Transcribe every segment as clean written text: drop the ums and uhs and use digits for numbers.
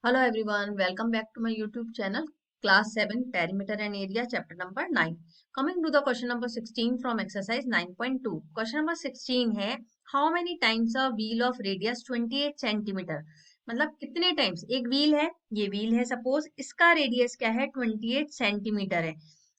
Hello everyone, welcome back to my YouTube channel, Class 7 Perimeter and Area, Chapter number 9. Coming to the question number 16 from exercise 9.2. Question number 16 है How many times a wheel of radius 28 centimeter? मतलब कितने times एक wheel है, ये wheel है suppose, इसका radius क्या है 28 सेंटीमीटर है,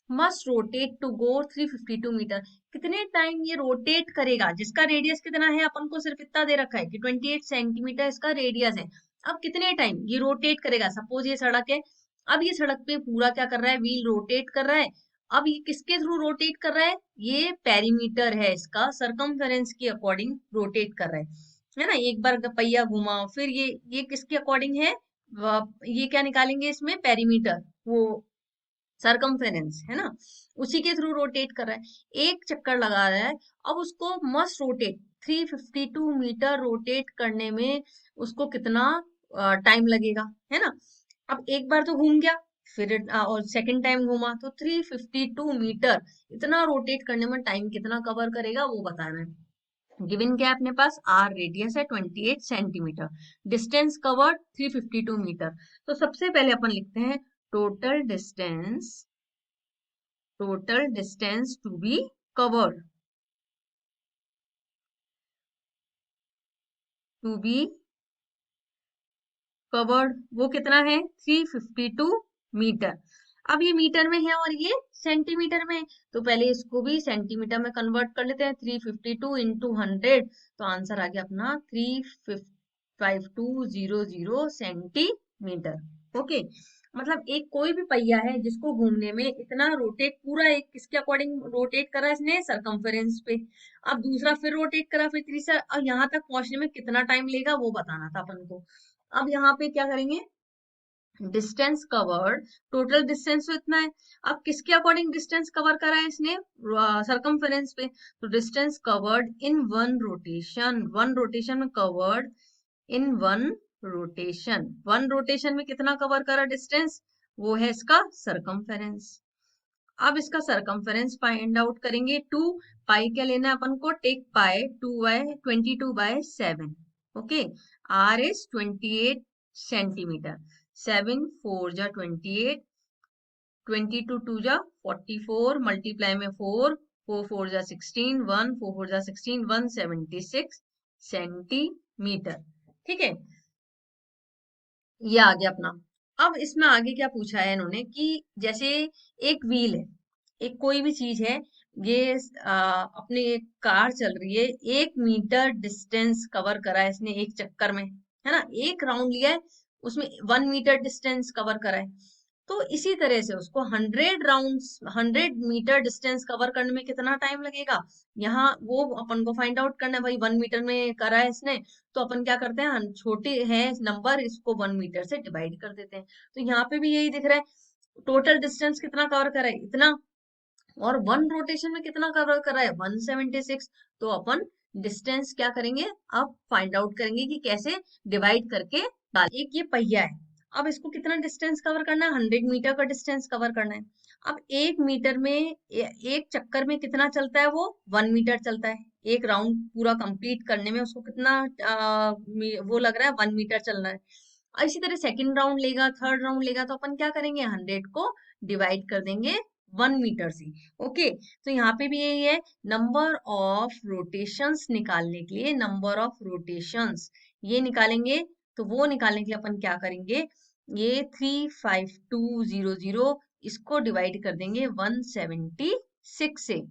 must rotate to go 352 metre. कितने टाइम ये रोटेट करेगा, जिसका रेडियस कितना है अपन को सिर्फ इतना दे रखा है कि 28 सेंटीमीटर इसका रेडियस है. अब कितने टाइम ये रोटेट करेगा, सपोज ये सड़क है, अब ये सड़क पे पूरा क्या कर रहा है, व्हील रोटेट कर रहा है. अब ये किसके थ्रू रोटेट कर रहा है, ये पेरीमीटर है इसका, सरकमफेरेंस के अकॉर्डिंग रोटेट कर रहा है ना. एक बार पहिया घुमा, फिर ये किसके अकॉर्डिंग है, ये क्या निकालेंगे इसमें, पेरीमीटर, वो सरकमफेरेंस है ना, उसी के थ्रू रोटेट कर रहा है, एक चक्कर लगा रहा है. अब उसको मस्ट रोटेट 352 मीटर रोटेट करने में उसको कितना टाइम लगेगा, है ना. अब एक बार तो घूम गया, फिर और सेकंड टाइम घूमा, तो 352 मीटर इतना रोटेट करने में टाइम कितना कवर करेगा वो बताना है. गिवन क्या है अपने पास, आर रेडियस है 28 सेंटीमीटर, डिस्टेंस कवर्ड 352 मीटर. तो सबसे पहले अपन लिखते हैं total distance to be covered, वो कितना है 352 मीटर. अब ये मीटर में है और ये सेंटीमीटर में है, तो पहले इसको भी सेंटीमीटर में कन्वर्ट कर लेते हैं. 352 इंटू 100, तो आंसर आ गया अपना 35200 सेंटीमीटर. ओके, मतलब एक कोई भी पहिया है जिसको घूमने में इतना रोटेट, पूरा एक किसके अकॉर्डिंग रोटेट करा इसने, सरकमफेरेंस पे. अब दूसरा फिर रोटेट करा, फिर तीसरा, अब यहाँ तक पहुंचने में कितना टाइम लेगा वो बताना था अपन को. अब यहाँ पे क्या करेंगे, डिस्टेंस कवर्ड, टोटल डिस्टेंस तो इतना है. अब किसके अकॉर्डिंग डिस्टेंस कवर करा है इसने, सरकमफेरेंस पे, तो distance covered in one rotation में कवर्ड इन वन रोटेशन में कितना कवर करा डिस्टेंस, वो है इसका सरकमफेरेंस. अब इसका सरकमफेरेंस फाइंड आउट करेंगे. 2 पाई क्या लेना है अपन को, take pi 22/7. Okay, r is 28 centimetre, 7 4 जा 28, 22 2 जा 44, मल्टीप्लाई में 4 4 4 जा 16, 1 4 4 जा 16, 176 सेंटीमीटर. ठीक है, ये आ गया अपना. अब इसमें आगे क्या पूछा है इन्होंने कि जैसे एक व्हील है, एक कोई भी चीज है, ये अपने एक कार चल रही है, 1 मीटर डिस्टेंस कवर करा है इसने एक चक्कर में, है ना, एक राउंड लिया है, उसमें 1 मीटर डिस्टेंस कवर करा है. तो इसी तरह से उसको 100 मीटर डिस्टेंस कवर करने में कितना टाइम लगेगा, यहाँ वो अपन को फाइंड आउट करना है. भाई 1 मीटर में करा है इसने, तो अपन क्या करते हैं, छोटे है नंबर, इसको 1 मीटर से डिवाइड कर देते हैं. तो यहाँ पे भी यही दिख रहा है, टोटल डिस्टेंस कितना कवर करा है इतना, और वन रोटेशन में कितना कवर करा है 176. तो अपन डिस्टेंस क्या करेंगे, अब फाइंड आउट करेंगे कि कैसे डिवाइड करके डाल. एक ये पहिया है, अब इसको कितना डिस्टेंस कवर करना है, 100 मीटर का डिस्टेंस कवर करना है. अब 1 मीटर में एक चक्कर में कितना चलता है, वो 1 मीटर चलता है. एक राउंड पूरा कंप्लीट करने में उसको कितना वो लग रहा है, 1 मीटर चलना है. और इसी तरह सेकंड राउंड लेगा, थर्ड राउंड लेगा, तो अपन क्या करेंगे, 100 को डिवाइड कर देंगे 1 मीटर से. ओके, तो यहाँ पे भी यही है, नंबर ऑफ रोटेशंस निकालने के लिए, नंबर ऑफ रोटेशंस ये निकालेंगे. तो वो निकालने के लिए अपन क्या करेंगे, ये 35200 इसको डिवाइड कर देंगे 176 से.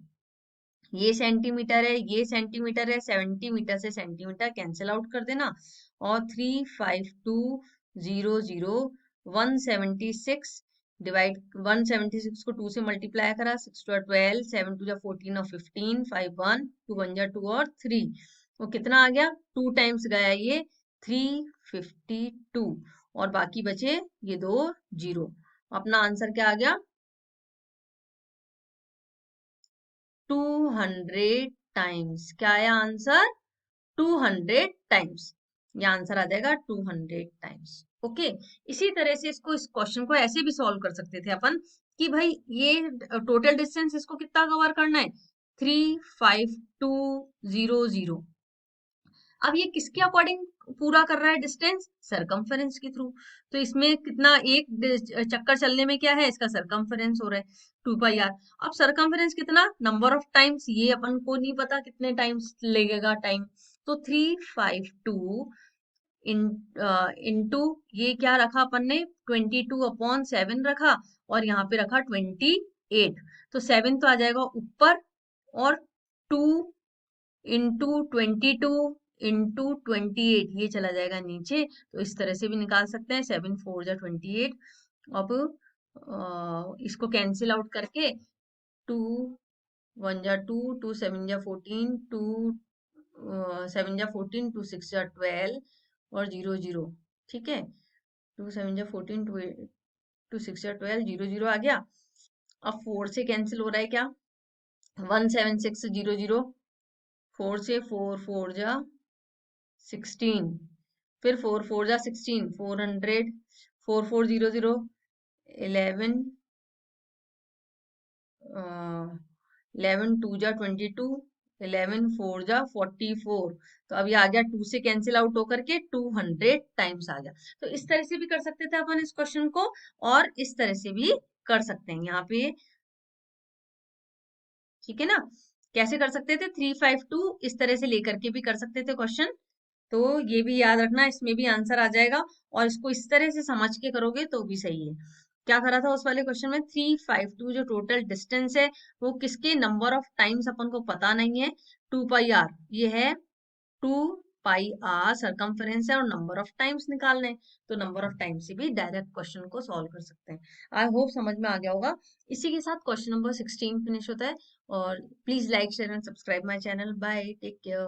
ये सेंटीमीटर है, ये सेंटीमीटर है, 70 मीटर से सेंटीमीटर कैंसिल आउट कर देना, और 35200 176 डिवाइड, 176 को 2 से मल्टीप्लाई करा, 6 2 12, 7 2 14 और 15, 5 1 2 1 2 और 3, वो कितना आ गया, 2 टाइम्स गया ये 352, और बाकी बचे ये 2 जीरो. अपना आंसर क्या आ गया, 200 टाइम्स. क्या आया आंसर, 200 टाइम्स. ये आंसर आ जाएगा 200 टाइम्स. ओके, इसी तरह से इसको, इस क्वेश्चन को ऐसे भी सॉल्व कर सकते थे अपन कि भाई ये टोटल डिस्टेंस इसको कितना कवर करना है, 35200. अब ये किसके अकॉर्डिंग पूरा कर रहा है डिस्टेंस? सरकमफेरेंस के थ्रू। तो इसमें कितना, एक चक्कर चलने में क्या है, इसका सरकमफेरेंस हो रहा है 2 पाई आर। अब सरकमफेरेंस कितना, नंबर ऑफ टाइम्स, ये अपन को नहीं पता कितने टाइम्स लगेगा टाइम, तो 352 इन इंटू ये क्या रखा अपन ने, 22/7 रखा, और यहाँ पे रखा 28। तो 7 तो आ जाएगा ऊपर, और 2 इंटू 22 इंटू 28 ये चला जाएगा नीचे। तो इस तरह से भी निकाल सकते हैं, 7 4 जा 28। अब इसको कैंसिल आउट करके 2 1 जा 2, 2 7 जा 14, 2 7 जा 14, 2 6 जा 12 और 0 0। ठीक है, 2 7 जा 14, 2 6 जा 12, 0 0 आ गया। अब 4 से कैंसिल हो रहा है क्या, 1 7 6 0 0, 4 से 4 4 जा 16, फिर 4 4 जा 16, 400, 4 4 0 0, 11, 11 2 जा 22, 11 4 जा 44। तो अभी आ गया 2 से कैंसिल आउट होकर के 200 टाइम्स आ गया। तो इस तरह से भी कर सकते थे अपन इस क्वेश्चन को, और इस तरह से भी कर सकते हैं यहाँ पे। ठीक है ना, कैसे कर सकते थे, 352 इस तरह से लेकर के भी कर सकते थे क्वेश्चन। तो ये भी याद रखना, इसमें भी आंसर आ जाएगा, और इसको इस तरह से समझ के करोगे तो भी सही है। क्या करा था उस वाले क्वेश्चन में, 352 जो टोटल डिस्टेंस है वो किसके, नंबर ऑफ टाइम्स अपन को पता नहीं है, 2 पाई आर ये है, 2 पाई आर सरकमफेरेंस है, और नंबर ऑफ टाइम्स निकालने हैं, तो नंबर ऑफ टाइम्स से भी डायरेक्ट क्वेश्चन को सॉल्व कर सकते हैं। आई होप समझ में आ गया होगा। इसी के साथ क्वेश्चन नंबर 16 फिनिश होता है। और please like share and subscribe my channel. Bye, take care.